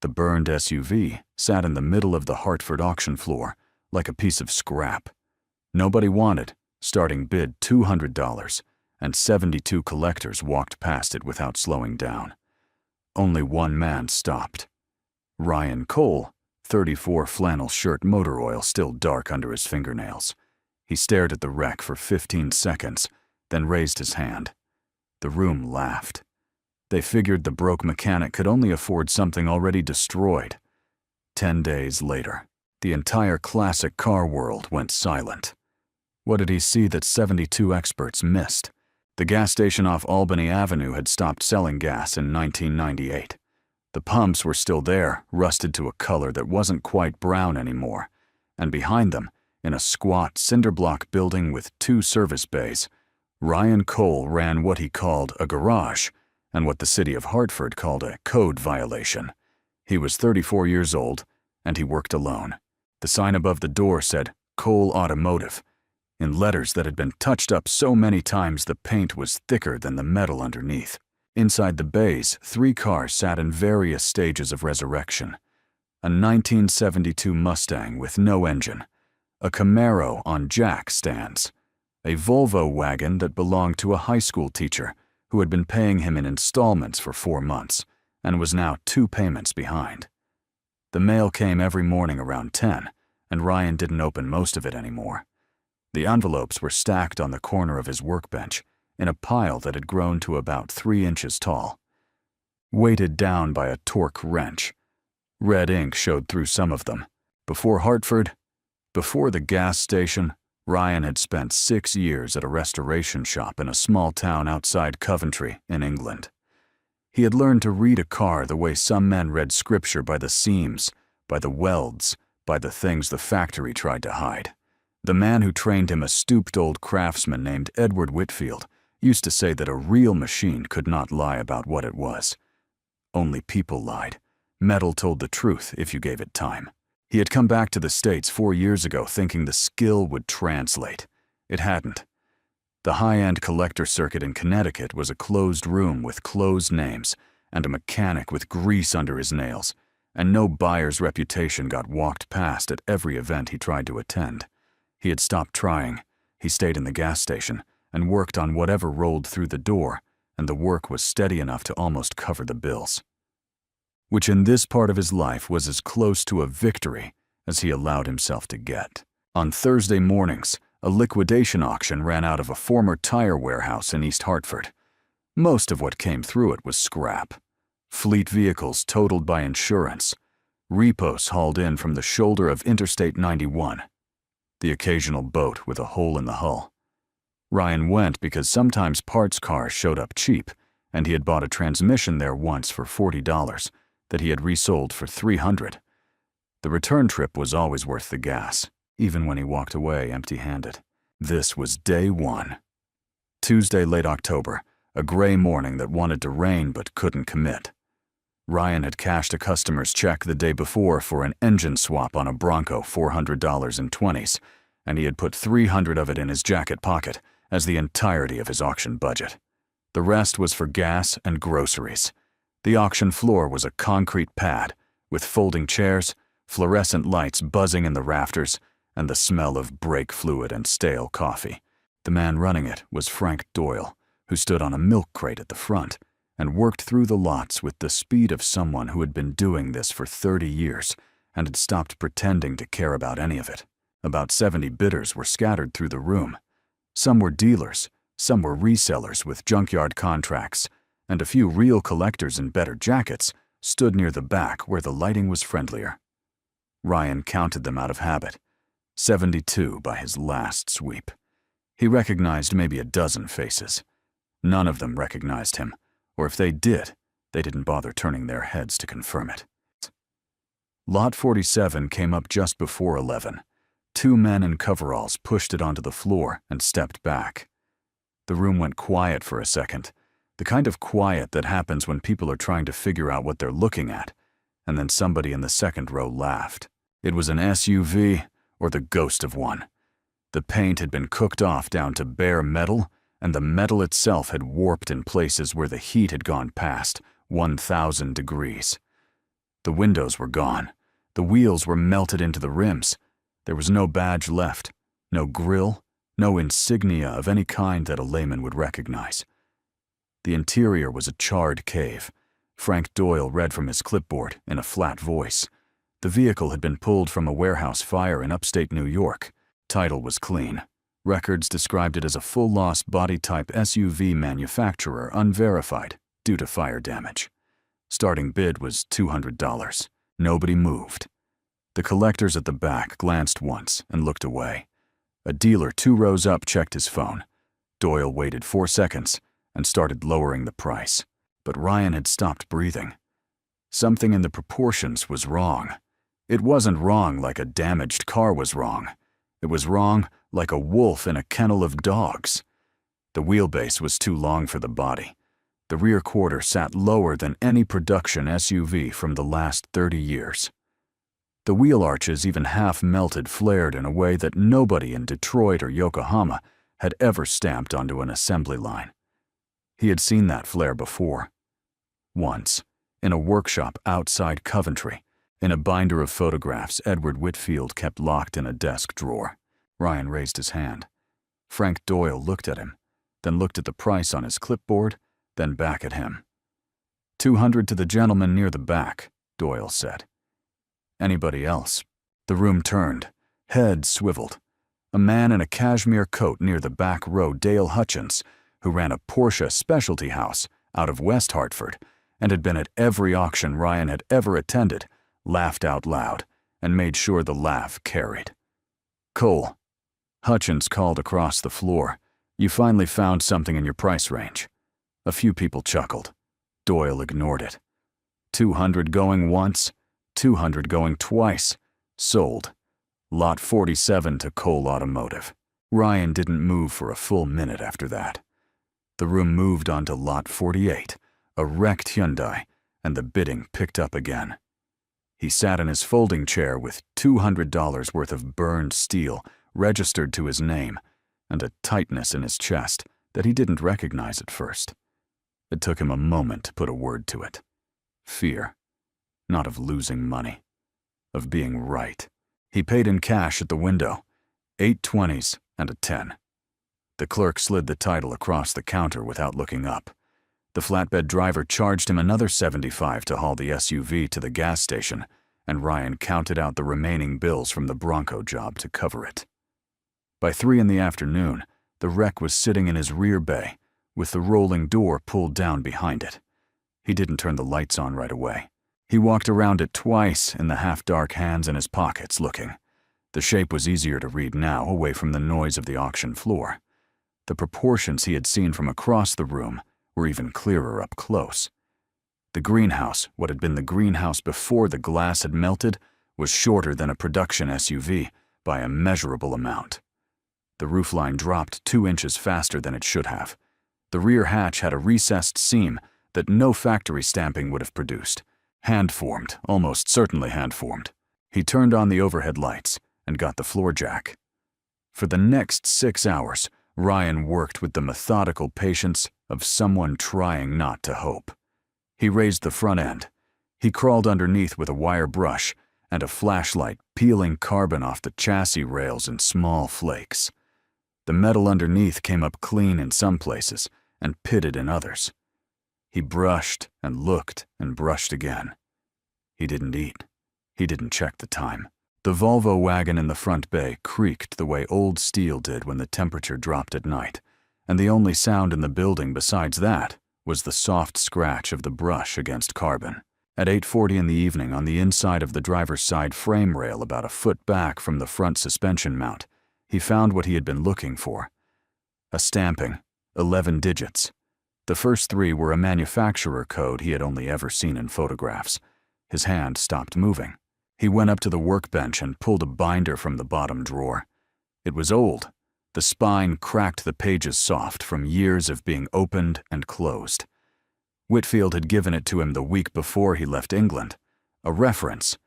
The burned SUV sat in the middle of the Hartford auction floor like a piece of scrap. Nobody wanted, starting bid $200, and 72 collectors walked past it without slowing down. Only one man stopped. Ryan Cole, 34, flannel shirt, motor oil still dark under his fingernails. He stared at the wreck for 15 seconds, then raised his hand. The room laughed. They figured the broke mechanic could only afford something already destroyed. 10 days later, the entire classic car world went silent. What did he see that 72 experts missed? The gas station off Albany Avenue had stopped selling gas in 1998. The pumps were still there, rusted to a color that wasn't quite brown anymore. And behind them, in a squat cinder block building with 2 service bays, Ryan Cole ran what he called a garage, and what the city of Hartford called a code violation. He was 34 years old, and he worked alone. The sign above the door said, Cole Automotive, in letters that had been touched up so many times the paint was thicker than the metal underneath. Inside the bays, 3 cars sat in various stages of resurrection. A 1972 Mustang with no engine, a Camaro on jack stands, a Volvo wagon that belonged to a high school teacher who had been paying him in installments for 4 months and was now 2 payments behind. The mail came every morning around 10, and Ryan didn't open most of it anymore. The envelopes were stacked on the corner of his workbench in a pile that had grown to about 3 inches tall. Weighted down by a torque wrench, red ink showed through some of them. Before Hartford, before the gas station, Ryan had spent 6 years at a restoration shop in a small town outside Coventry in England. He had learned to read a car the way some men read scripture, by the seams, by the welds, by the things the factory tried to hide. The man who trained him, a stooped old craftsman named Edward Whitfield, used to say that a real machine could not lie about what it was. Only people lied. Metal told the truth if you gave it time. He had come back to the States 4 years ago thinking the skill would translate. It hadn't. The high-end collector circuit in Connecticut was a closed room with closed names and a mechanic with grease under his nails, and no buyer's reputation got walked past at every event he tried to attend. He had stopped trying. He stayed in the gas station and worked on whatever rolled through the door, and the work was steady enough to almost cover the bills, which in this part of his life was as close to a victory as he allowed himself to get. On Thursday mornings, a liquidation auction ran out of a former tire warehouse in East Hartford. Most of what came through it was scrap. Fleet vehicles totaled by insurance, repos hauled in from the shoulder of Interstate 91, the occasional boat with a hole in the hull. Ryan went because sometimes parts cars showed up cheap, and he had bought a transmission there once for $40 that he had resold for $300. The return trip was always worth the gas, even when he walked away empty-handed. This was day 1. Tuesday, late October, a gray morning that wanted to rain but couldn't commit. Ryan had cashed a customer's check the day before for an engine swap on a Bronco, $400 in 20s, and he had put $300 of it in his jacket pocket as the entirety of his auction budget. The rest was for gas and groceries. The auction floor was a concrete pad with folding chairs, fluorescent lights buzzing in the rafters, and the smell of brake fluid and stale coffee. The man running it was Frank Doyle, who stood on a milk crate at the front and worked through the lots with the speed of someone who had been doing this for 30 years and had stopped pretending to care about any of it. About 70 bidders were scattered through the room. Some were dealers, some were resellers with junkyard contracts, and a few real collectors in better jackets stood near the back where the lighting was friendlier. Ryan counted them out of habit, 72 by his last sweep. He recognized maybe a dozen faces. None of them recognized him, or if they did, they didn't bother turning their heads to confirm it. Lot 47 came up just before 11. 2 men in coveralls pushed it onto the floor and stepped back. The room went quiet for a second, the kind of quiet that happens when people are trying to figure out what they're looking at, and then somebody in the second row laughed. It was an SUV, or the ghost of one. The paint had been cooked off down to bare metal, and the metal itself had warped in places where the heat had gone past 1,000 degrees. The windows were gone. The wheels were melted into the rims. There was no badge left, no grill, no insignia of any kind that a layman would recognize. The interior was a charred cave. Frank Doyle read from his clipboard in a flat voice. The vehicle had been pulled from a warehouse fire in upstate New York. Title was clean. Records described it as a full-loss body-type SUV manufacturer, unverified, due to fire damage. Starting bid was $200. Nobody moved. The collectors at the back glanced once and looked away. A dealer 2 rows up checked his phone. Doyle waited 4 seconds and started lowering the price. But Ryan had stopped breathing. Something in the proportions was wrong. It wasn't wrong like a damaged car was wrong. It was wrong like a wolf in a kennel of dogs. The wheelbase was too long for the body. The rear quarter sat lower than any production SUV from the last 30 years. The wheel arches, even half-melted, flared in a way that nobody in Detroit or Yokohama had ever stamped onto an assembly line. He had seen that flare before. Once, in a workshop outside Coventry, in a binder of photographs Edward Whitfield kept locked in a desk drawer. Ryan raised his hand. Frank Doyle looked at him, then looked at the price on his clipboard, then back at him. $200 to the gentleman near the back, Doyle said. Anybody else? The room turned. Heads swiveled. A man in a cashmere coat near the back row, Dale Hutchins, who ran a Porsche specialty house out of West Hartford and had been at every auction Ryan had ever attended, laughed out loud and made sure the laugh carried. "Cole," Hutchins called across the floor, "you finally found something in your price range." A few people chuckled. Doyle ignored it. 200 going once, 200 going twice. Sold. Lot 47 to Cole Automotive. Ryan didn't move for a full minute after that. The room moved on to Lot 48, a wrecked Hyundai, and the bidding picked up again. He sat in his folding chair with $200 worth of burned steel registered to his name and a tightness in his chest that he didn't recognize at first. It took him a moment to put a word to it. Fear. Not of losing money. Of being right. He paid in cash at the window. 8 20s and a 10. The clerk slid the title across the counter without looking up. The flatbed driver charged him another $75 to haul the SUV to the gas station, and Ryan counted out the remaining bills from the Bronco job to cover it. By 3 in the afternoon, the wreck was sitting in his rear bay, with the rolling door pulled down behind it. He didn't turn the lights on right away. He walked around it twice in the half-dark hands in his pockets, looking. The shape was easier to read now, away from the noise of the auction floor. The proportions he had seen from across the room were even clearer up close. The greenhouse, what had been the greenhouse before the glass had melted, was shorter than a production SUV by a measurable amount. The roofline dropped 2 inches faster than it should have. The rear hatch had a recessed seam that no factory stamping would have produced. Hand-formed, almost certainly hand-formed. He turned on the overhead lights and got the floor jack. For the next 6 hours, Ryan worked with the methodical patience of someone trying not to hope. He raised the front end. He crawled underneath with a wire brush and a flashlight, peeling carbon off the chassis rails in small flakes. The metal underneath came up clean in some places and pitted in others. He brushed and looked and brushed again. He didn't eat. He didn't check the time. The Volvo wagon in the front bay creaked the way old steel did when the temperature dropped at night, and the only sound in the building besides that was the soft scratch of the brush against carbon. At 8:40 in the evening, on the inside of the driver's side frame rail about a foot back from the front suspension mount, he found what he had been looking for. A stamping, 11 digits. The first 3 were a manufacturer code he had only ever seen in photographs. His hand stopped moving. He went up to the workbench and pulled a binder from the bottom drawer. It was old. The spine cracked the pages soft from years of being opened and closed. Whitfield had given it to him the week before he left England. A reference.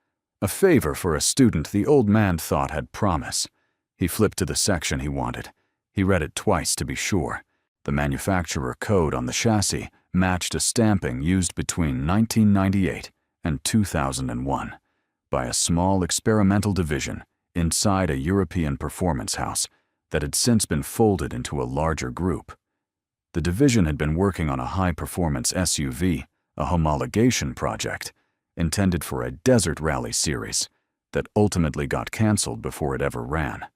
A favor for a student the old man thought had promise. He flipped to the section he wanted. He read it twice to be sure. The manufacturer code on the chassis matched a stamping used between 1998 and 2001 by a small experimental division inside a European performance house that had since been folded into a larger group. The division had been working on a high-performance SUV, a homologation project, intended for a desert rally series that ultimately got canceled before it ever ran.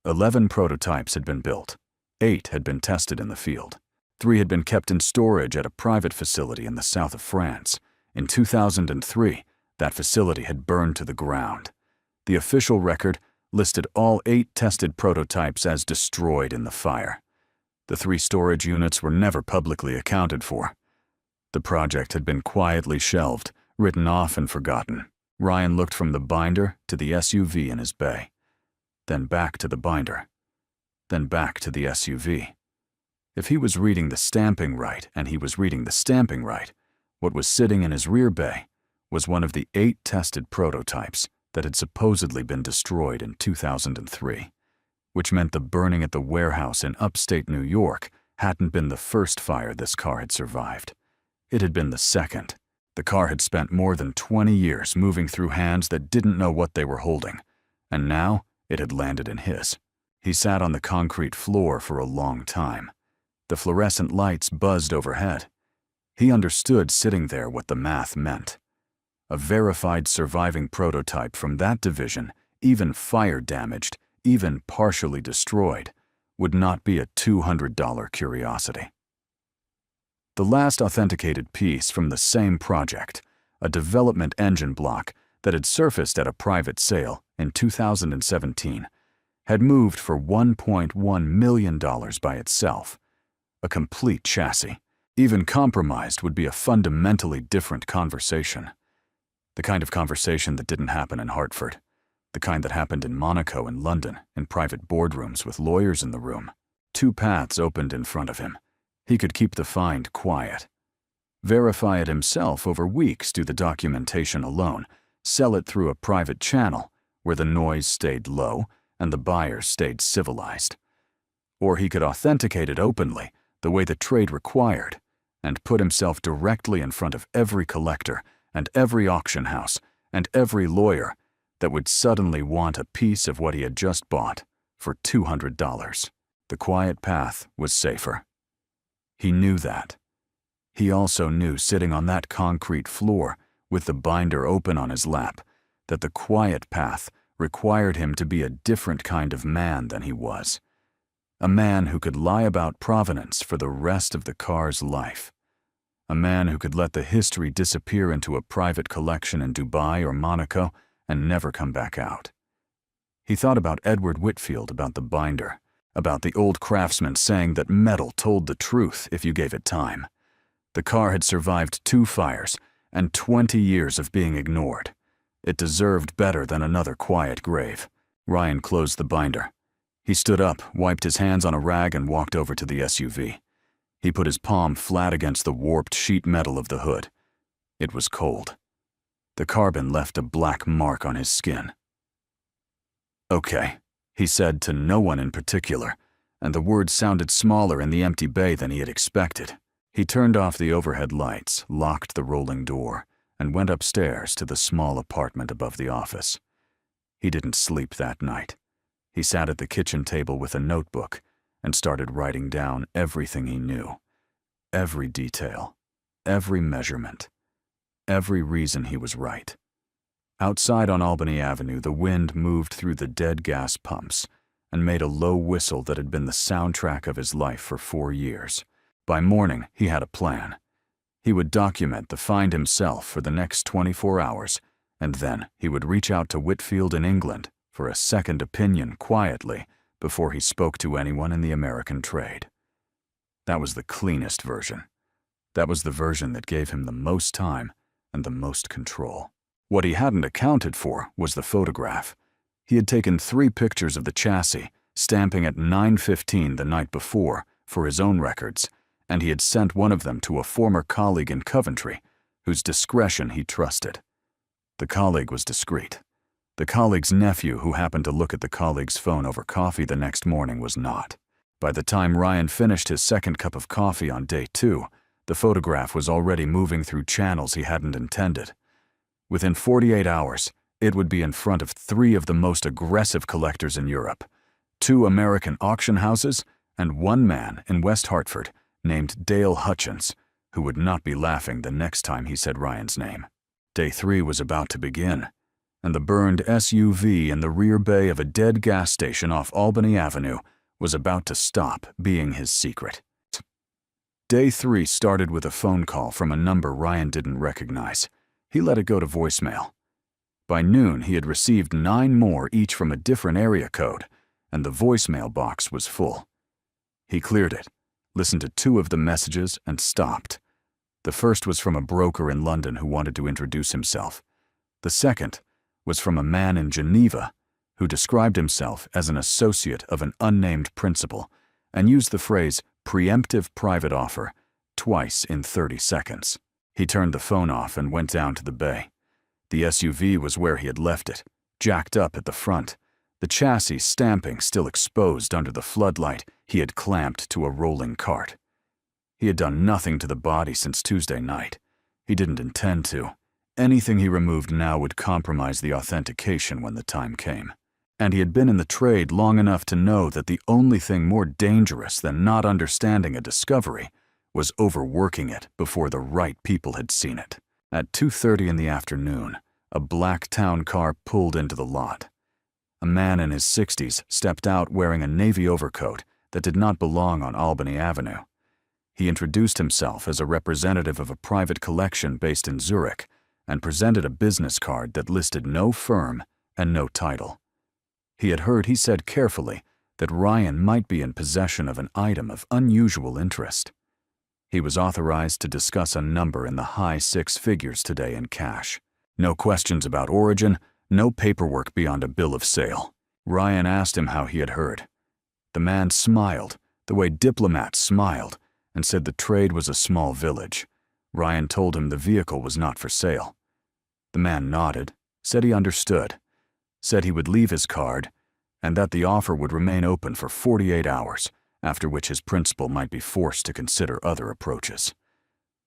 11 prototypes had been built. 8 had been tested in the field. 3 had been kept in storage at a private facility in the south of France. In 2003, that facility had burned to the ground. The official record listed all 8 tested prototypes as destroyed in the fire. The 3 storage units were never publicly accounted for. The project had been quietly shelved, written off and forgotten. Ryan looked from the binder to the SUV in his bay, then back to the binder, then back to the SUV. If he was reading the stamping right, and he was reading the stamping right, what was sitting in his rear bay was one of the 8 tested prototypes that had supposedly been destroyed in 2003, which meant the burning at the warehouse in upstate New York hadn't been the first fire this car had survived. It had been the second. The car had spent more than 20 years moving through hands that didn't know what they were holding, and now it had landed in his. He sat on the concrete floor for a long time. The fluorescent lights buzzed overhead. He understood sitting there what the math meant. A verified surviving prototype from that division, even fire-damaged, even partially destroyed, would not be a $200 curiosity. The last authenticated piece from the same project, a development engine block that had surfaced at a private sale in 2017, had moved for $1.1 million by itself. A complete chassis, even compromised, would be a fundamentally different conversation. The kind of conversation that didn't happen in Hartford. The kind that happened in Monaco and London, in private boardrooms with lawyers in the room. 2 paths opened in front of him. He could keep the find quiet, verify it himself over weeks, do the documentation alone, sell it through a private channel where the noise stayed low and the buyers stayed civilized. Or he could authenticate it openly, the way the trade required, and put himself directly in front of every collector and every auction house and every lawyer that would suddenly want a piece of what he had just bought for $200. The quiet path was safer. He knew that. He also knew, sitting on that concrete floor with the binder open on his lap, that the quiet path required him to be a different kind of man than he was. A man who could lie about provenance for the rest of the car's life. A man who could let the history disappear into a private collection in Dubai or Monaco and never come back out. He thought about Edward Whitfield, about the binder, about the old craftsman saying that metal told the truth if you gave it time. The car had survived 2 fires and 20 years of being ignored. It deserved better than another quiet grave. Ryan closed the binder. He stood up, wiped his hands on a rag, and walked over to the SUV. He put his palm flat against the warped sheet metal of the hood. It was cold. The carbon left a black mark on his skin. "Okay," he said to no one in particular, and the words sounded smaller in the empty bay than he had expected. He turned off the overhead lights, locked the rolling door, and went upstairs to the small apartment above the office. He didn't sleep that night. He sat at the kitchen table with a notebook and started writing down everything he knew. Every detail, every measurement, every reason he was right. Outside on Albany Avenue, the wind moved through the dead gas pumps and made a low whistle that had been the soundtrack of his life for 4 years. By morning, he had a plan. He would document the find himself for the next 24 hours, and then he would reach out to Whitfield in England for a second opinion quietly before he spoke to anyone in the American trade. That was the cleanest version. That was the version that gave him the most time and the most control. What he hadn't accounted for was the photograph. He had taken 3 pictures of the chassis, stamping at 9:15 the night before for his own records, and he had sent one of them to a former colleague in Coventry, whose discretion he trusted. The colleague was discreet. The colleague's nephew, who happened to look at the colleague's phone over coffee the next morning, was not. By the time Ryan finished his second cup of coffee on day 2, the photograph was already moving through channels he hadn't intended. Within 48 hours, it would be in front of 3 of the most aggressive collectors in Europe, 2 American auction houses, and 1 man in West Hartford named Dale Hutchins, who would not be laughing the next time he said Ryan's name. Day 3 was about to begin, and the burned SUV in the rear bay of a dead gas station off Albany Avenue was about to stop being his secret. Day 3 started with a phone call from a number Ryan didn't recognize. He let it go to voicemail. By noon, he had received 9 more, each from a different area code, and the voicemail box was full. He cleared it, listened to 2 of the messages, and stopped. The first was from a broker in London who wanted to introduce himself. The second was from a man in Geneva who described himself as an associate of an unnamed principal and used the phrase preemptive private offer twice in 30 seconds. He turned the phone off and went down to the bay. The SUV was where he had left it, jacked up at the front, the chassis stamping still exposed under the floodlight he had clamped to a rolling cart. He had done nothing to the body since Tuesday night. He didn't intend to. Anything he removed now would compromise the authentication when the time came. And he had been in the trade long enough to know that the only thing more dangerous than not understanding a discovery was overworking it before the right people had seen it. At 2:30 in the afternoon, a black town car pulled into the lot. A man in his 60s stepped out wearing a navy overcoat that did not belong on Albany Avenue. He introduced himself as a representative of a private collection based in Zurich and presented a business card that listed no firm and no title. He had heard, he said carefully, that Ryan might be in possession of an item of unusual interest. He was authorized to discuss a number in the high 6 figures today in cash. No questions about origin, no paperwork beyond a bill of sale. Ryan asked him how he had heard. The man smiled, the way diplomats smiled, and said the trade was a small village. Ryan told him the vehicle was not for sale. The man nodded, said he understood, said he would leave his card, and that the offer would remain open for 48 hours, after which his principal might be forced to consider other approaches.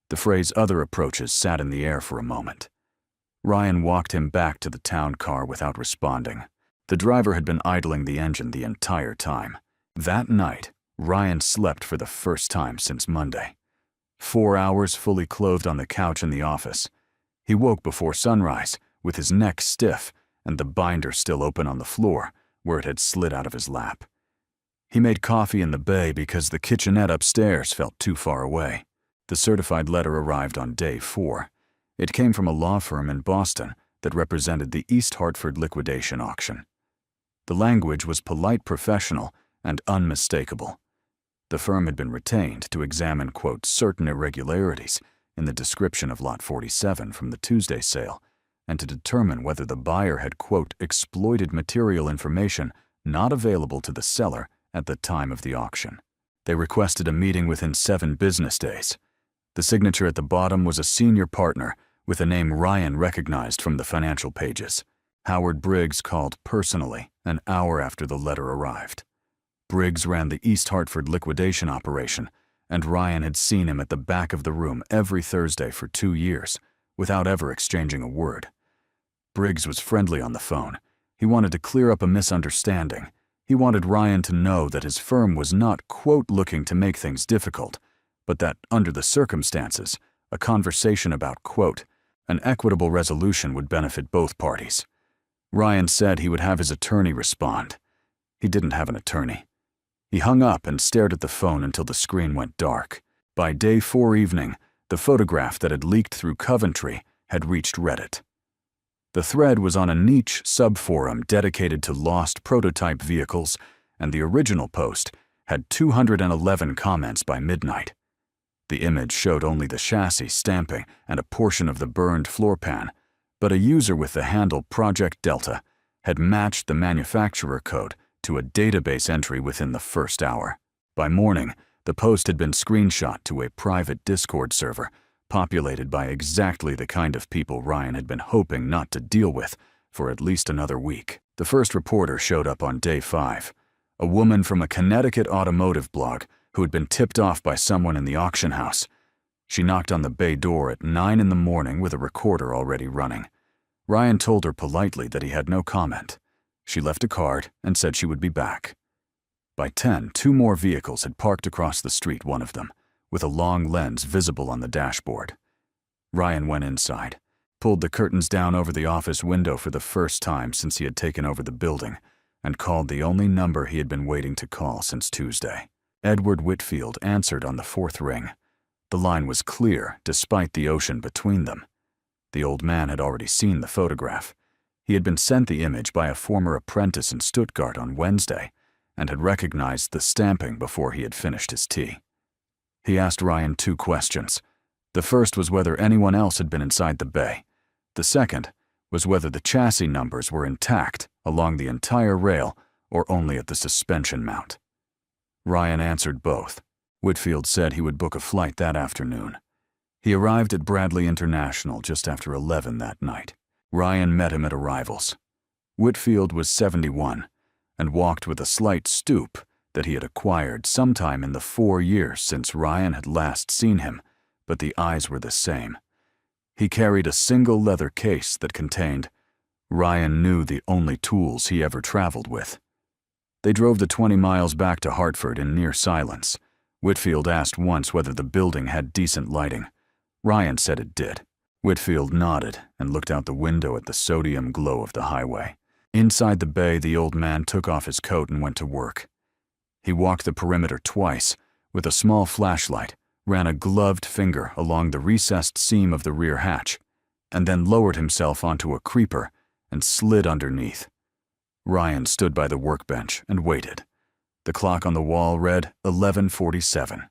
The phrase other approaches sat in the air for a moment. Ryan walked him back to the town car without responding. The driver had been idling the engine the entire time. That night, Ryan slept for the first time since Monday. 4 hours fully clothed on the couch in the office. He woke before sunrise, with his neck stiff and the binder still open on the floor, where it had slid out of his lap. He made coffee in the bay because the kitchenette upstairs felt too far away. The certified letter arrived on day 4. It came from a law firm in Boston that represented the East Hartford liquidation auction. The language was polite, professional, and unmistakable. The firm had been retained to examine, quote, certain irregularities in the description of Lot 47 from the Tuesday sale, and to determine whether the buyer had, quote, exploited material information not available to the seller at the time of the auction. They requested a meeting within 7 business days. The signature at the bottom was a senior partner with a name Ryan recognized from the financial pages. Howard Briggs called personally an hour after the letter arrived. Briggs ran the East Hartford liquidation operation, and Ryan had seen him at the back of the room every Thursday for 2 years, without ever exchanging a word. Briggs was friendly on the phone. He wanted to clear up a misunderstanding. He wanted Ryan to know that his firm was not, quote, looking to make things difficult, but that, under the circumstances, a conversation about, quote, an equitable resolution would benefit both parties. Ryan said he would have his attorney respond. He didn't have an attorney. He hung up and stared at the phone until the screen went dark. By day 4 evening, the photograph that had leaked through Coventry had reached Reddit. The thread was on a niche subforum dedicated to lost prototype vehicles, and the original post had 211 comments by midnight. The image showed only the chassis stamping and a portion of the burned floor pan, but a user with the handle Project Delta had matched the manufacturer code to a database entry within the first hour. By morning, the post had been screenshot to a private Discord server, populated by exactly the kind of people Ryan had been hoping not to deal with for at least another week. The first reporter showed up on day 5, a woman from a Connecticut automotive blog who had been tipped off by someone in the auction house. She knocked on the bay door at 9 in the morning with a recorder already running. Ryan told her politely that he had no comment. She left a card and said she would be back. By 10, 2 more vehicles had parked across the street, one of them, with a long lens visible on the dashboard. Ryan went inside, pulled the curtains down over the office window for the first time since he had taken over the building, and called the only number he had been waiting to call since Tuesday. Edward Whitfield answered on the 4th ring. The line was clear, despite the ocean between them. The old man had already seen the photograph. He had been sent the image by a former apprentice in Stuttgart on Wednesday, and had recognized the stamping before he had finished his tea. He asked Ryan 2 questions. The first was whether anyone else had been inside the bay. The second was whether the chassis numbers were intact along the entire rail or only at the suspension mount. Ryan answered both. Whitfield said he would book a flight that afternoon. He arrived at Bradley International just after 11 that night. Ryan met him at arrivals. Whitfield was 71 and walked with a slight stoop that he had acquired sometime in the 4 years since Ryan had last seen him, but the eyes were the same. He carried a single leather case that contained, Ryan knew, the only tools he ever traveled with. They drove the 20 miles back to Hartford in near silence. Whitfield asked once whether the building had decent lighting. Ryan said it did. Whitfield nodded and looked out the window at the sodium glow of the highway. Inside the bay, the old man took off his coat and went to work. He walked the perimeter twice with a small flashlight, ran a gloved finger along the recessed seam of the rear hatch, and then lowered himself onto a creeper and slid underneath. Ryan stood by the workbench and waited. The clock on the wall read 11:47.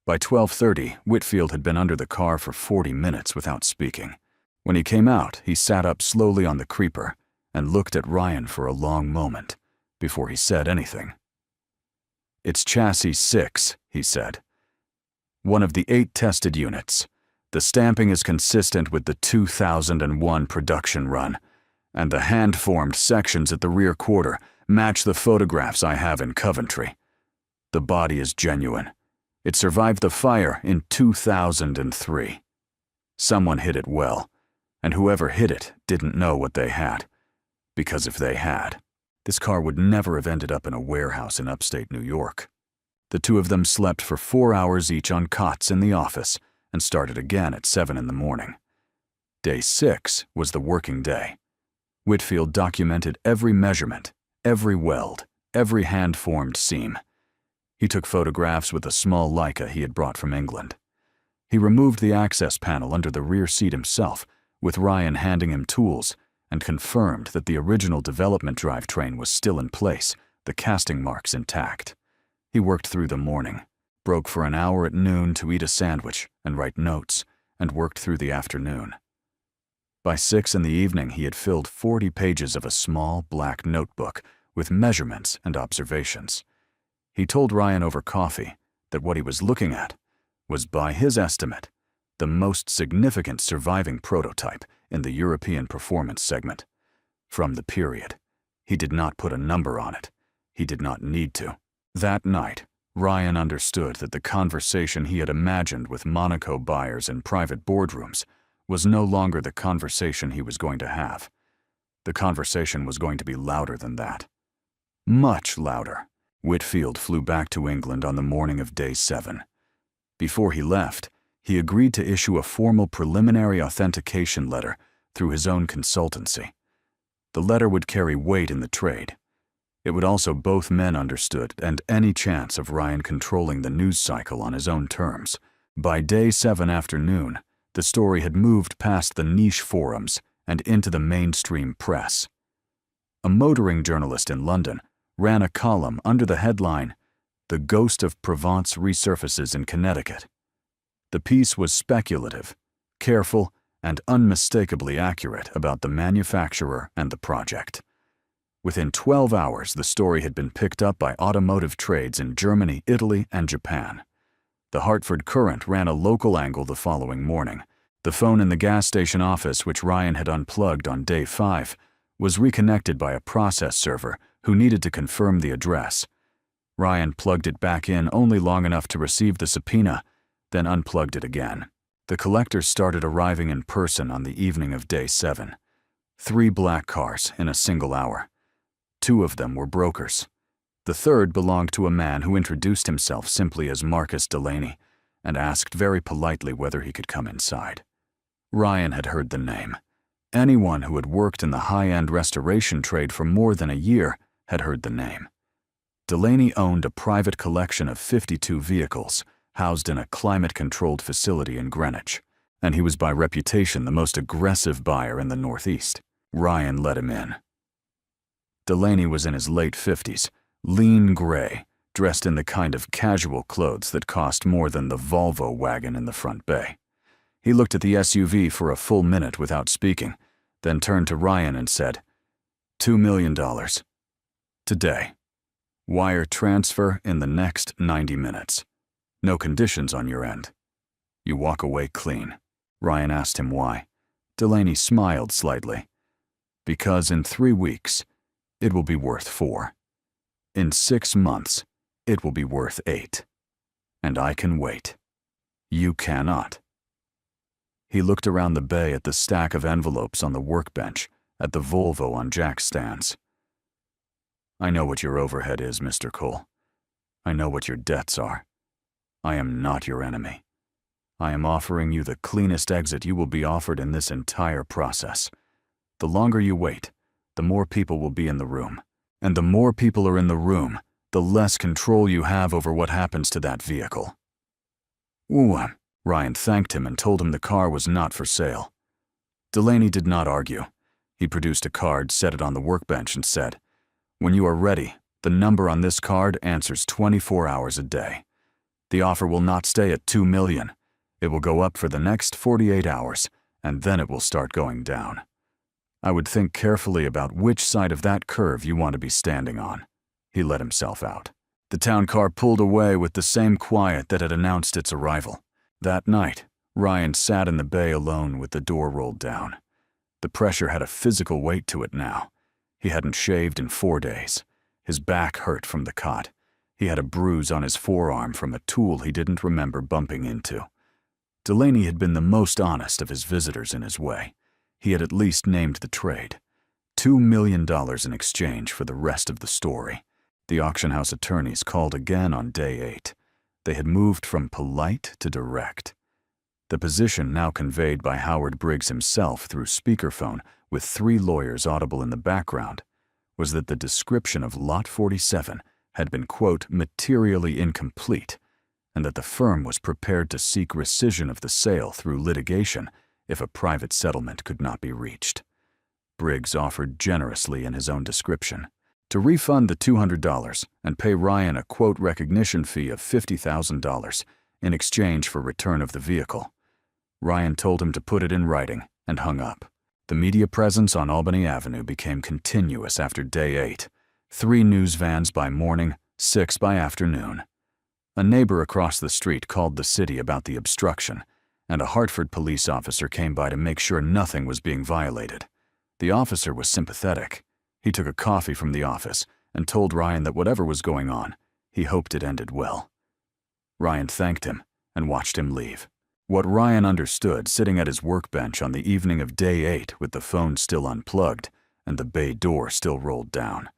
By 12:30, Whitfield had been under the car for 40 minutes without speaking. When he came out, he sat up slowly on the creeper and looked at Ryan for a long moment before he said anything. "It's chassis 6, he said. "One of the 8 tested units. The stamping is consistent with the 2001 production run, and the hand-formed sections at the rear quarter match the photographs I have in Coventry. The body is genuine. It survived the fire in 2003. Someone hit it well, and whoever hit it didn't know what they had. Because if they had, this car would never have ended up in a warehouse in upstate New York." The 2 of them slept for 4 hours each on cots in the office and started again at 7 in the morning. Day 6 was the working day. Whitfield documented every measurement, every weld, every hand-formed seam. He took photographs with a small Leica he had brought from England. He removed the access panel under the rear seat himself, with Ryan handing him tools, and confirmed that the original development drivetrain was still in place, the casting marks intact. He worked through the morning, broke for an hour at noon to eat a sandwich and write notes, and worked through the afternoon. By 6 in the evening, he had filled 40 pages of a small black notebook with measurements and observations. He told Ryan over coffee that what he was looking at was, by his estimate, the most significant surviving prototype in the European performance segment. From the period. He did not put a number on it. He did not need to. That night, Ryan understood that the conversation he had imagined with Monaco buyers in private boardrooms was no longer the conversation he was going to have. The conversation was going to be louder than that. Much louder. Whitfield flew back to England on the morning of day 7. Before he left, he agreed to issue a formal preliminary authentication letter through his own consultancy. The letter would carry weight in the trade. It would also, both men understood, end any chance of Ryan controlling the news cycle on his own terms. By day 7 afternoon, the story had moved past the niche forums and into the mainstream press. A motoring journalist in London ran a column under the headline, "The Ghost of Provence Resurfaces in Connecticut." The piece was speculative, careful, and unmistakably accurate about the manufacturer and the project. Within 12 hours, the story had been picked up by automotive trades in Germany, Italy, and Japan. The Hartford Courant ran a local angle the following morning. The phone in the gas station office, which Ryan had unplugged on day 5, was reconnected by a process server who needed to confirm the address. Ryan plugged it back in only long enough to receive the subpoena, then unplugged it again. The collectors started arriving in person on the evening of day 7. 3 black cars in a single hour. 2 of them were brokers. The third belonged to a man who introduced himself simply as Marcus Delaney and asked very politely whether he could come inside. Ryan had heard the name. Anyone who had worked in the high-end restoration trade for more than a year had heard the name. Delaney owned a private collection of 52 vehicles housed in a climate-controlled facility in Greenwich, and he was by reputation the most aggressive buyer in the Northeast. Ryan let him in. Delaney was in his late 50s, lean gray, dressed in the kind of casual clothes that cost more than the Volvo wagon in the front bay. He looked at the SUV for a full minute without speaking, then turned to Ryan and said, $2 million. Today. Wire transfer in the next 90 minutes. No conditions on your end. You walk away clean. Ryan asked him why. Delaney smiled slightly. Because in 3 weeks, it will be worth 4. In 6 months, it will be worth 8. And I can wait. You cannot. He looked around the bay at the stack of envelopes on the workbench, at the Volvo on jack stands. I know what your overhead is, Mr. Cole. I know what your debts are. I am not your enemy. I am offering you the cleanest exit you will be offered in this entire process. The longer you wait, the more people will be in the room. And the more people are in the room, the less control you have over what happens to that vehicle. Ooh, Ryan thanked him and told him the car was not for sale. Delaney did not argue. He produced a card, set it on the workbench, and said, "When you are ready, the number on this card answers 24 hours a day. The offer will not stay at $2 million. It will go up for the next 48 hours, and then it will start going down. I would think carefully about which side of that curve you want to be standing on." He let himself out. The town car pulled away with the same quiet that had announced its arrival. That night, Ryan sat in the bay alone with the door rolled down. The pressure had a physical weight to it now. He hadn't shaved in 4 days. His back hurt from the cot. He had a bruise on his forearm from a tool he didn't remember bumping into. Delaney had been the most honest of his visitors in his way. He had at least named the trade. $2 million in exchange for the rest of the story. The auction house attorneys called again on day 8. They had moved from polite to direct. The position now conveyed by Howard Briggs himself through speakerphone with 3 lawyers audible in the background was that the description of Lot 47 had been, quote, materially incomplete, and that the firm was prepared to seek rescission of the sale through litigation if a private settlement could not be reached. Briggs offered generously in his own description to refund the $200 and pay Ryan a, quote, recognition fee of $50,000 in exchange for return of the vehicle. Ryan told him to put it in writing and hung up. The media presence on Albany Avenue became continuous after day 8. 3 news vans by morning, 6 by afternoon. A neighbor across the street called the city about the obstruction, and a Hartford police officer came by to make sure nothing was being violated. The officer was sympathetic. He took a coffee from the office and told Ryan that whatever was going on, he hoped it ended well. Ryan thanked him and watched him leave. What Ryan understood sitting at his workbench on the evening of day 8 with the phone still unplugged and the bay door still rolled down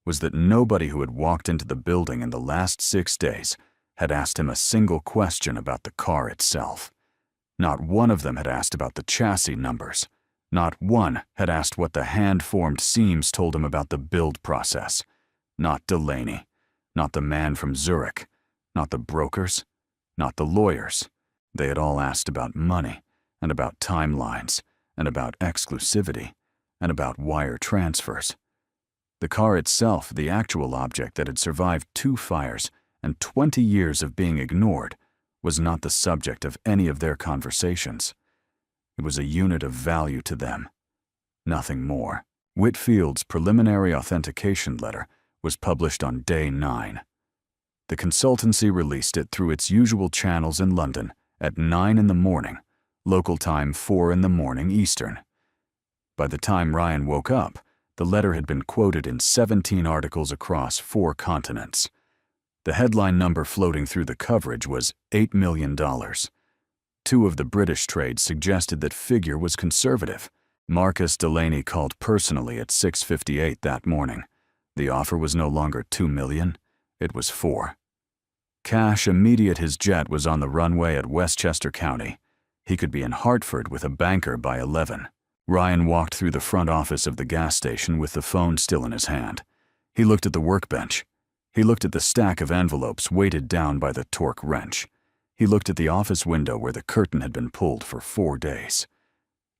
was that nobody who had walked into the building in the last 6 days had asked him a single question about the car itself. Not one of them had asked about the chassis numbers. Not one had asked what the hand-formed seams told him about the build process. Not Delaney. Not the man from Zurich. Not the brokers. Not the lawyers. They had all asked about money, and about timelines, and about exclusivity, and about wire transfers. The car itself, the actual object that had survived 2 fires and 20 years of being ignored, was not the subject of any of their conversations. It was a unit of value to them. Nothing more. Whitfield's preliminary authentication letter was published on day 9. The consultancy released it through its usual channels in London at 9 in the morning, local time 4 in the morning Eastern. By the time Ryan woke up, the letter had been quoted in 17 articles across 4 continents. The headline number floating through the coverage was $8 million. 2 of the British trades suggested that figure was conservative, Marcus Delaney called personally at 6:58 that morning. The offer was no longer $2 million, it was $4. Cash immediate. His jet was on the runway at Westchester County. He could be in Hartford with a banker by 11. Ryan walked through the front office of the gas station with the phone still in his hand. He looked at the workbench. He looked at the stack of envelopes weighted down by the torque wrench. He looked at the office window where the curtain had been pulled for 4 days.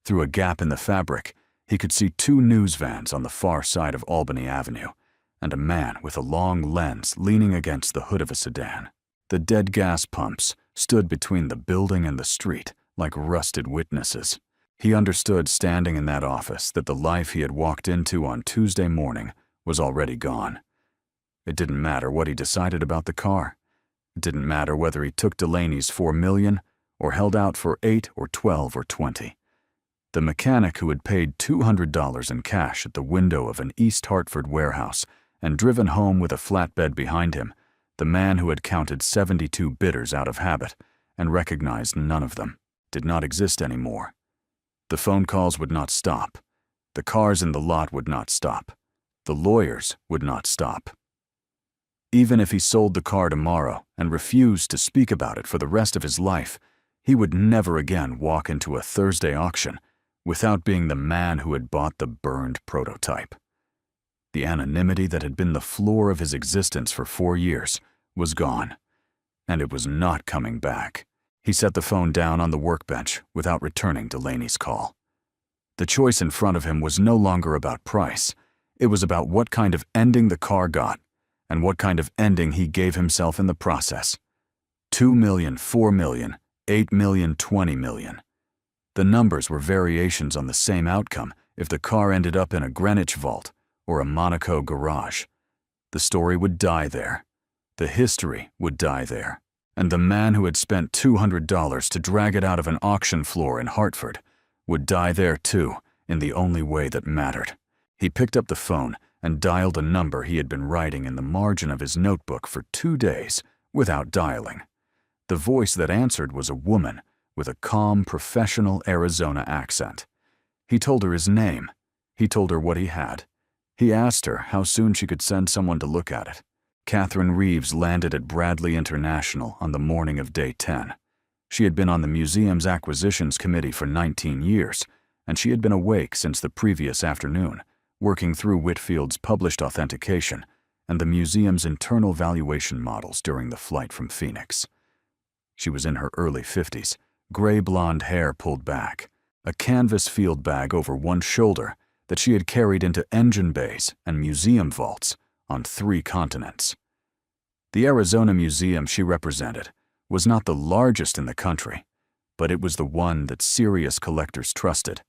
Through a gap in the fabric, he could see 2 news vans on the far side of Albany Avenue, and a man with a long lens leaning against the hood of a sedan. The dead gas pumps stood between the building and the street like rusted witnesses. He understood standing in that office that the life he had walked into on Tuesday morning was already gone. It didn't matter what he decided about the car. It didn't matter whether he took Delaney's $4 million or held out for 8 or 12 or 20. The mechanic who had paid $200 in cash at the window of an East Hartford warehouse and driven home with a flatbed behind him, the man who had counted 72 bidders out of habit and recognized none of them, did not exist anymore. The phone calls would not stop. The cars in the lot would not stop. The lawyers would not stop. Even if he sold the car tomorrow and refused to speak about it for the rest of his life, he would never again walk into a Thursday auction without being the man who had bought the burned prototype. The anonymity that had been the floor of his existence for 4 years was gone, and it was not coming back. He set the phone down on the workbench without returning Delaney's call. The choice in front of him was no longer about price. It was about what kind of ending the car got and what kind of ending he gave himself in the process. $2 million, $4 million, $8 million, $20 million. The numbers were variations on the same outcome if the car ended up in a Greenwich vault or a Monaco garage. The story would die there. The history would die there. And the man who had spent $200 to drag it out of an auction floor in Hartford would die there too, in the only way that mattered. He picked up the phone and dialed a number he had been writing in the margin of his notebook for 2 days without dialing. The voice that answered was a woman with a calm, professional Arizona accent. He told her his name. He told her what he had. He asked her how soon she could send someone to look at it. Catherine Reeves landed at Bradley International on the morning of day 10. She had been on the museum's acquisitions committee for 19 years, and she had been awake since the previous afternoon, working through Whitfield's published authentication and the museum's internal valuation models during the flight from Phoenix. She was in her early 50s, gray blonde hair pulled back, a canvas field bag over one shoulder that she had carried into engine bays and museum vaults on 3 continents. The Arizona museum she represented was not the largest in the country, but it was the one that serious collectors trusted,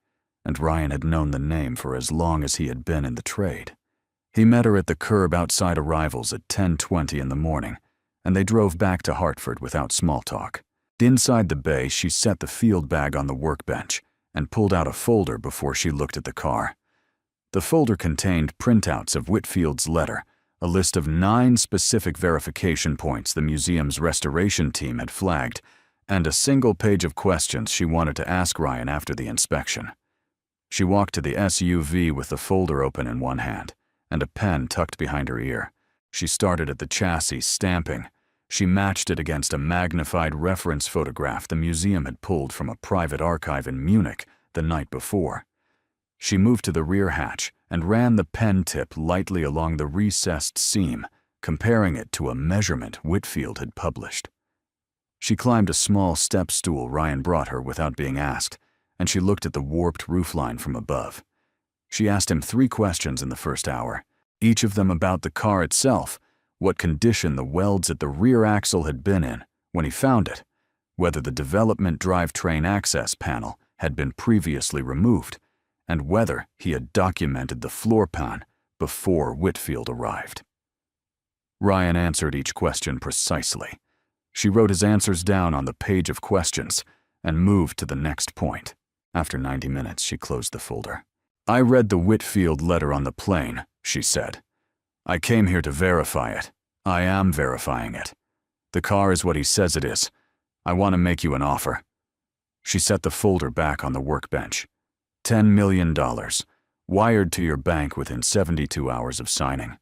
and Ryan had known the name for as long as he had been in the trade. He met her at the curb outside arrivals at 10:20 in the morning, and they drove back to Hartford without small talk. Inside the bay, she set the field bag on the workbench and pulled out a folder before she looked at the car. The folder contained printouts of Whitfield's letter, a list of 9 specific verification points the museum's restoration team had flagged, and a single page of questions she wanted to ask Ryan after the inspection. She walked to the SUV with the folder open in one hand and a pen tucked behind her ear. She started at the chassis, stamping. She matched it against a magnified reference photograph the museum had pulled from a private archive in Munich the night before. She moved to the rear hatch and ran the pen tip lightly along the recessed seam, comparing it to a measurement Whitfield had published. She climbed a small step stool Ryan brought her without being asked, and she looked at the warped roofline from above. She asked him 3 questions in the first hour, each of them about the car itself, what condition the welds at the rear axle had been in when he found it, whether the development drivetrain access panel had been previously removed, and whether he had documented the floor plan before Whitfield arrived. Ryan answered each question precisely. She wrote his answers down on the page of questions and moved to the next point. After 90 minutes, she closed the folder. "I read the Whitfield letter on the plane," she said. "I came here to verify it. I am verifying it. The car is what he says it is. I want to make you an offer." She set the folder back on the workbench. $10 million, wired to your bank within 72 hours of signing.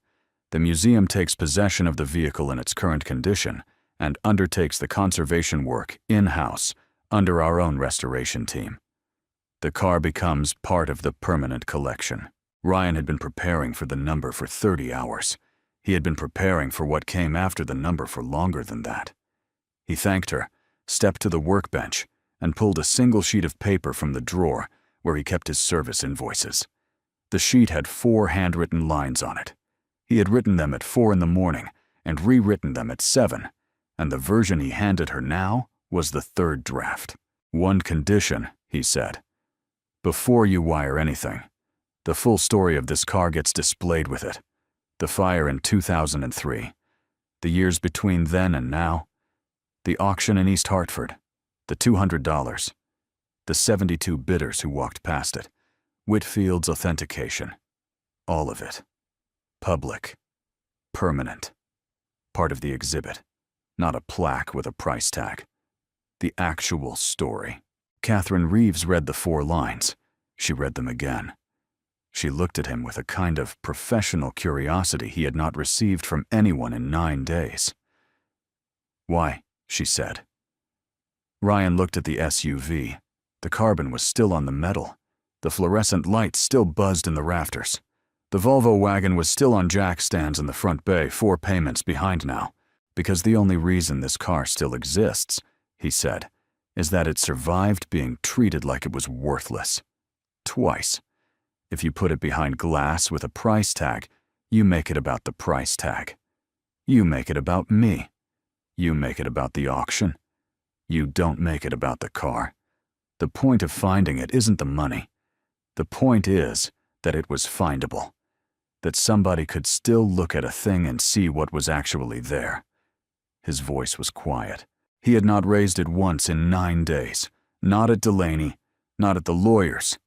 The museum takes possession of the vehicle in its current condition and undertakes the conservation work in-house under our own restoration team. The car becomes part of the permanent collection. Ryan had been preparing for the number for 30 hours. He had been preparing for what came after the number for longer than that. He thanked her, stepped to the workbench, and pulled a single sheet of paper from the drawer where he kept his service invoices. The sheet had 4 handwritten lines on it. He had written them at 4 in the morning and rewritten them at 7, and the version he handed her now was the 3rd draft. "One condition," he said. "Before you wire anything, the full story of this car gets displayed with it. The fire in 2003, the years between then and now, the auction in East Hartford, the $200, the 72 bidders who walked past it, Whitfield's authentication, all of it. Public, permanent, part of the exhibit, not a plaque with a price tag. The actual story." Catherine Reeves read the 4 lines. She read them again. She looked at him with a kind of professional curiosity he had not received from anyone in 9 days. "Why?" she said. Ryan looked at the SUV. The carbon was still on the metal. The fluorescent lights still buzzed in the rafters. The Volvo wagon was still on jack stands in the front bay, 4 payments behind now. "Because the only reason this car still exists," he said, "is that it survived being treated like it was worthless. Twice. If you put it behind glass with a price tag, you make it about the price tag. You make it about me. You make it about the auction. You don't make it about the car. The point of finding it isn't the money. The point is that it was findable. That somebody could still look at a thing and see what was actually there." His voice was quiet. He had not raised it once in 9 days. Not at Delaney, not at the lawyers,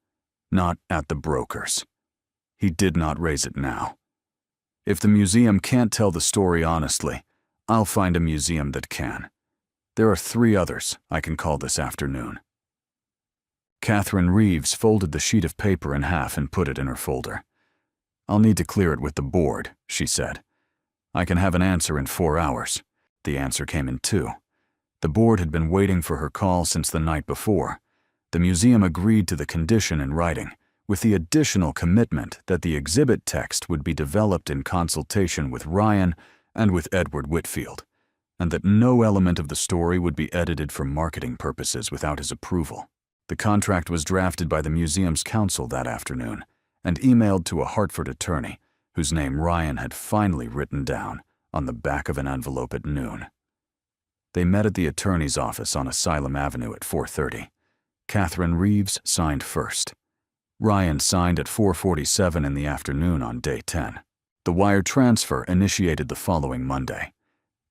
not at the brokers. He did not raise it now. "If the museum can't tell the story honestly, I'll find a museum that can. There are 3 others I can call this afternoon." Catherine Reeves folded the sheet of paper in half and put it in her folder. "I'll need to clear it with the board," she said. "I can have an answer in 4 hours. The answer came in 2. The board had been waiting for her call since the night before. The museum agreed to the condition in writing, with the additional commitment that the exhibit text would be developed in consultation with Ryan and with Edward Whitfield, and that no element of the story would be edited for marketing purposes without his approval. The contract was drafted by the museum's counsel that afternoon and emailed to a Hartford attorney, whose name Ryan had finally written down on the back of an envelope at noon. They met at the attorney's office on Asylum Avenue at 4:30. Catherine Reeves signed first. Ryan signed at 4:47 in the afternoon on day 10. The wire transfer initiated the following Monday.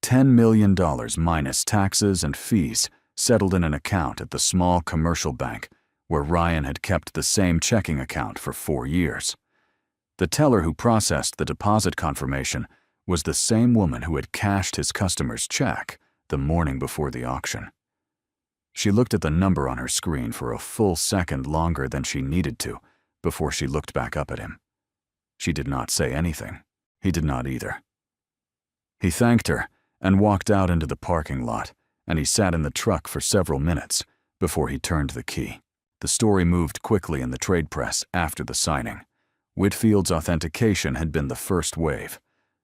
$10 million minus taxes and fees settled in an account at the small commercial bank where Ryan had kept the same checking account for 4 years. The teller who processed the deposit confirmation was the same woman who had cashed his customer's check the morning before the auction. She looked at the number on her screen for a full second longer than she needed to before she looked back up at him. She did not say anything. He did not either. He thanked her and walked out into the parking lot, and he sat in the truck for several minutes before he turned the key. The story moved quickly in the trade press after the signing. Whitfield's authentication had been the first wave.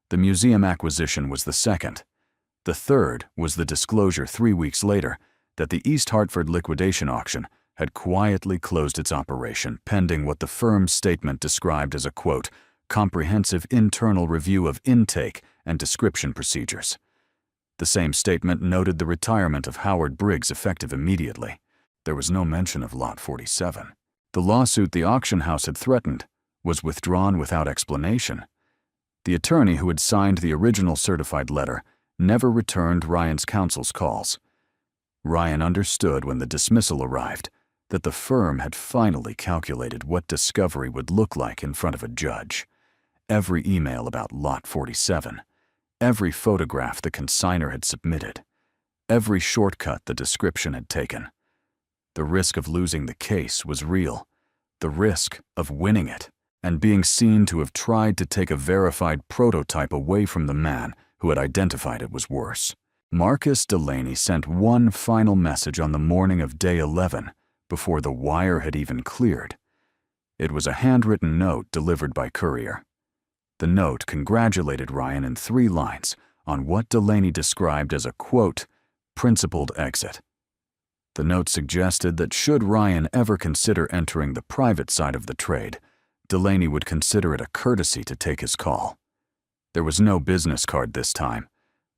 The museum acquisition was the second. The third was the disclosure 3 weeks later that the East Hartford liquidation auction had quietly closed its operation pending what the firm's statement described as a, quote, comprehensive internal review of intake and description procedures. The same statement noted the retirement of Howard Briggs effective immediately. There was no mention of Lot 47. The lawsuit the auction house had threatened was withdrawn without explanation. The attorney who had signed the original certified letter never returned Ryan's counsel's calls. Ryan understood when the dismissal arrived that the firm had finally calculated what discovery would look like in front of a judge. Every email about Lot 47, every photograph the consignor had submitted, every shortcut the description had taken. The risk of losing the case was real, the risk of winning it, and being seen to have tried to take a verified prototype away from the man who had identified it was worse. Marcus Delaney sent one final message on the morning of day 11 before the wire had even cleared. It was a handwritten note delivered by courier. The note congratulated Ryan in 3 lines on what Delaney described as a, quote, principled exit. The note suggested that should Ryan ever consider entering the private side of the trade, Delaney would consider it a courtesy to take his call. There was no business card this time.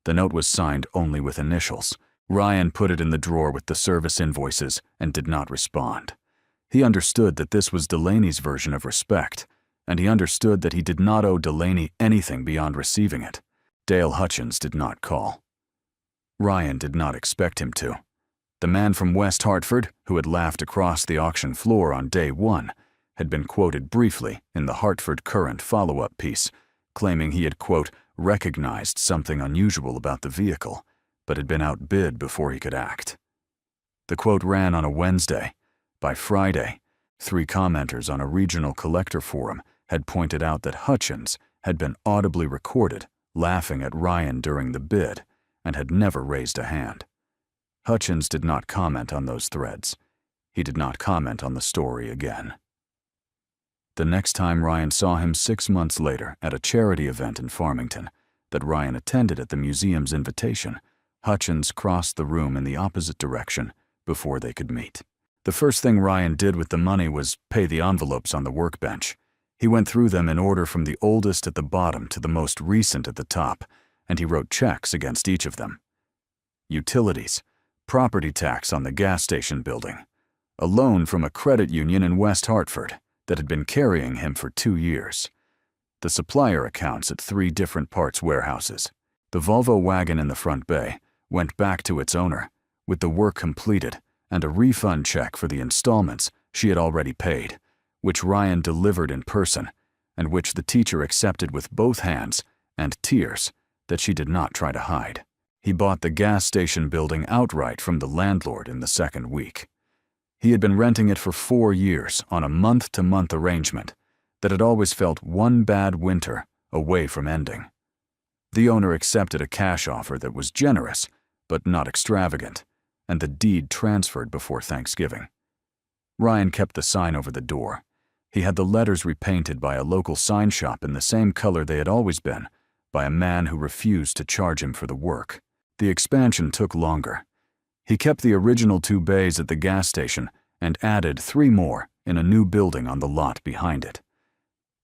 The note was signed only with initials. Ryan put it in the drawer with the service invoices and did not respond. He understood that this was Delaney's version of respect, and he understood that he did not owe Delaney anything beyond receiving it. Dale Hutchins did not call. Ryan did not expect him to. The man from West Hartford, who had laughed across the auction floor on day 1, had been quoted briefly in the Hartford Courant follow-up piece, claiming he had, quote, recognized something unusual about the vehicle, but had been outbid before he could act. The quote ran on a Wednesday. By Friday, 3 commenters on a regional collector forum had pointed out that Hutchins had been audibly recorded laughing at Ryan during the bid and had never raised a hand. Hutchins did not comment on those threads. He did not comment on the story again. The next time Ryan saw him 6 months later at a charity event in Farmington that Ryan attended at the museum's invitation, Hutchins crossed the room in the opposite direction before they could meet. The first thing Ryan did with the money was pay the envelopes on the workbench. He went through them in order from the oldest at the bottom to the most recent at the top, and he wrote checks against each of them. Utilities, property tax on the gas station building, a loan from a credit union in West Hartford that had been carrying him for 2 years, the supplier accounts at 3 different parts warehouses. The Volvo wagon in the front bay went back to its owner, with the work completed and a refund check for the installments she had already paid, which Ryan delivered in person and which the teacher accepted with both hands and tears that she did not try to hide. He bought the gas station building outright from the landlord in the 2nd week. He had been renting it for 4 years on a month-to-month arrangement that had always felt one bad winter away from ending. The owner accepted a cash offer that was generous but not extravagant, and the deed transferred before Thanksgiving. Ryan kept the sign over the door. He had the letters repainted by a local sign shop in the same color they had always been, by a man who refused to charge him for the work. The expansion took longer. He kept the original 2 bays at the gas station and added 3 more in a new building on the lot behind it.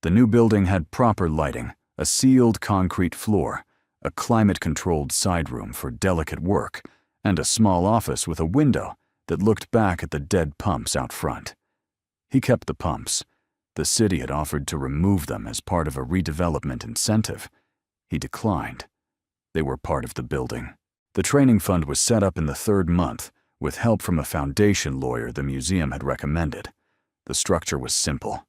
The new building had proper lighting, a sealed concrete floor, a climate-controlled side room for delicate work, and a small office with a window that looked back at the dead pumps out front. He kept the pumps. The city had offered to remove them as part of a redevelopment incentive. He declined. They were part of the building. The training fund was set up in the 3rd month with help from a foundation lawyer the museum had recommended. The structure was simple.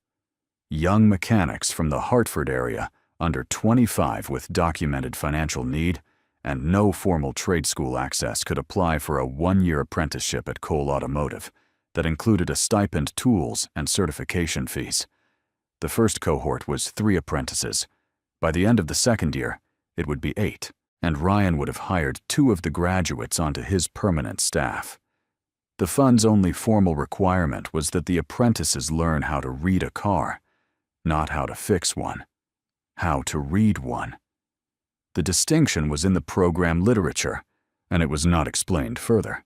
Young mechanics from the Hartford area, under 25 with documented financial need and no formal trade school access, could apply for a 1-year apprenticeship at Cole Automotive that included a stipend, tools, and certification fees. The first cohort was 3 apprentices. By the end of the 2nd year, it would be 8, and Ryan would have hired 2 of the graduates onto his permanent staff. The fund's only formal requirement was that the apprentices learn how to read a car, not how to fix one, how to read one. The distinction was in the program literature, and it was not explained further.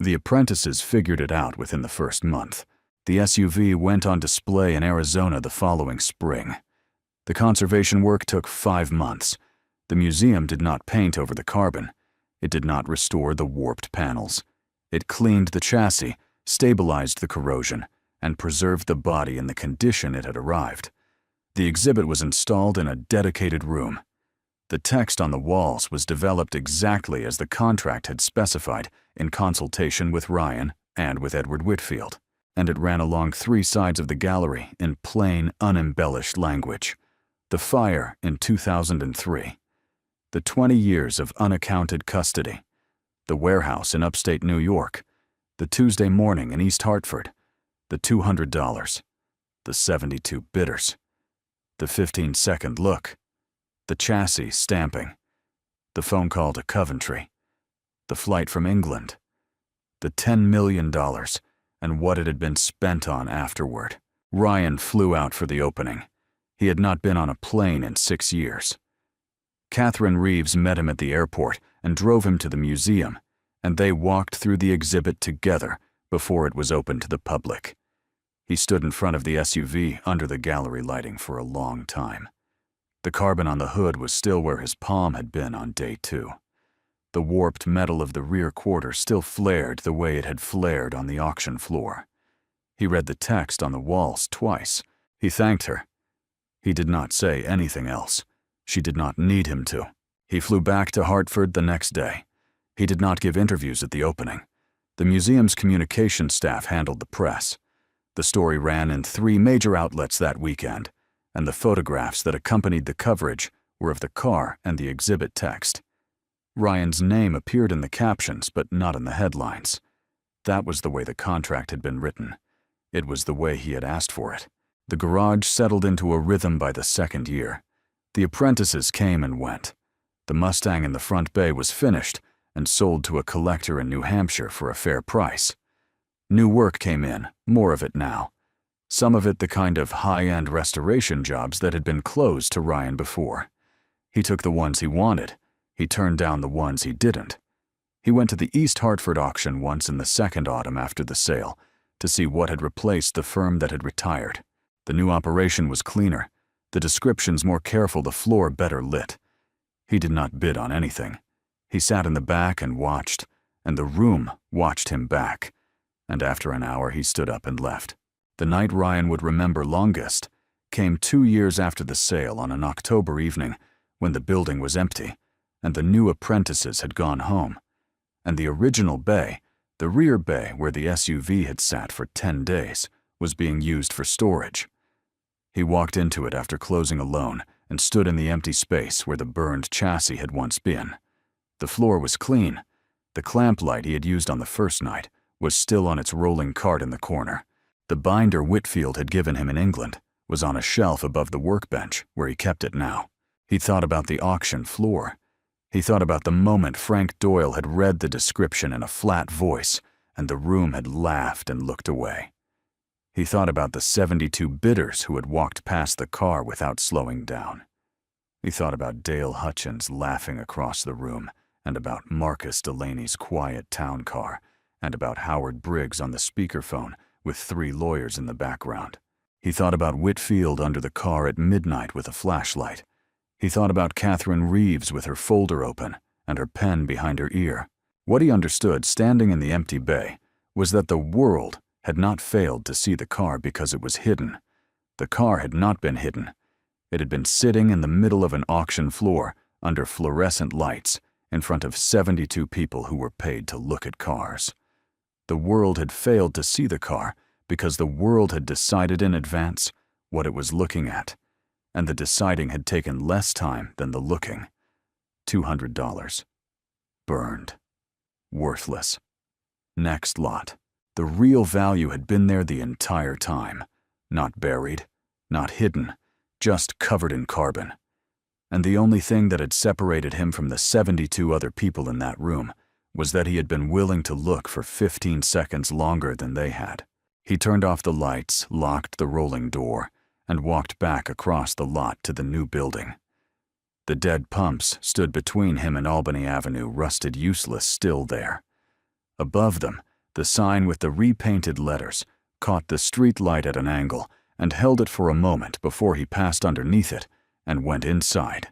The apprentices figured it out within the 1st month. The SUV went on display in Arizona the following spring. The conservation work took 5 months. The museum did not paint over the carbon. It did not restore the warped panels. It cleaned the chassis, stabilized the corrosion, and preserved the body in the condition it had arrived. The exhibit was installed in a dedicated room. The text on the walls was developed exactly as the contract had specified in consultation with Ryan and with Edward Whitfield, and it ran along 3 sides of the gallery in plain, unembellished language. The fire in 2003. The 20 years of unaccounted custody. The warehouse in upstate New York. The Tuesday morning in East Hartford. The $200. the 72 bidders, the 15-second look, the chassis stamping, the phone call to Coventry, the flight from England, the $10 million, and what it had been spent on afterward. Ryan flew out for the opening. He had not been on a plane in 6 years. Catherine Reeves met him at the airport and drove him to the museum, and they walked through the exhibit together before it was open to the public. He stood in front of the SUV under the gallery lighting for a long time. The carbon on the hood was still where his palm had been on day 2. The warped metal of the rear quarter still flared the way it had flared on the auction floor. He read the text on the walls twice. He thanked her. He did not say anything else. She did not need him to. He flew back to Hartford the next day. He did not give interviews at the opening. The museum's communication staff handled the press. The story ran in 3 major outlets that weekend, and the photographs that accompanied the coverage were of the car and the exhibit text. Ryan's name appeared in the captions, but not in the headlines. That was the way the contract had been written. It was the way he had asked for it. The garage settled into a rhythm by the 2nd year. The apprentices came and went. The Mustang in the front bay was finished and sold to a collector in New Hampshire for a fair price. New work came in, more of it now. Some of it the kind of high-end restoration jobs that had been closed to Ryan before. He took the ones he wanted. He turned down the ones he didn't. He went to the East Hartford auction once in the 2nd autumn after the sale to see what had replaced the firm that had retired. The new operation was cleaner, the descriptions more careful, the floor better lit. He did not bid on anything. He sat in the back and watched, and the room watched him back. And after an hour he stood up and left. The night Ryan would remember longest came 2 years after the sale on an October evening when the building was empty and the new apprentices had gone home, and the original bay, the rear bay where the SUV had sat for 10 days, was being used for storage. He walked into it after closing alone and stood in the empty space where the burned chassis had once been. The floor was clean. The clamp light he had used on the first night was still on its rolling cart in the corner. The binder Whitfield had given him in England was on a shelf above the workbench where he kept it now. He thought about the auction floor. He thought about the moment Frank Doyle had read the description in a flat voice and the room had laughed and looked away. He thought about the 72 bidders who had walked past the car without slowing down. He thought about Dale Hutchins laughing across the room and about Marcus Delaney's quiet town car and about Howard Briggs on the speakerphone with 3 lawyers in the background. He thought about Whitfield under the car at midnight with a flashlight. He thought about Catherine Reeves with her folder open and her pen behind her ear. What he understood standing in the empty bay was that the world had not failed to see the car because it was hidden. The car had not been hidden. It had been sitting in the middle of an auction floor under fluorescent lights in front of 72 people who were paid to look at cars. The world had failed to see the car because the world had decided in advance what it was looking at, and the deciding had taken less time than the looking. $200. Burned. Worthless. Next lot. The real value had been there the entire time. Not buried, not hidden, just covered in carbon. And the only thing that had separated him from the 72 other people in that room was that he had been willing to look for 15 seconds longer than they had. He turned off the lights, locked the rolling door, and walked back across the lot to the new building. The dead pumps stood between him and Albany Avenue, rusted useless, still there. Above them, the sign with the repainted letters caught the street light at an angle and held it for a moment before he passed underneath it and went inside.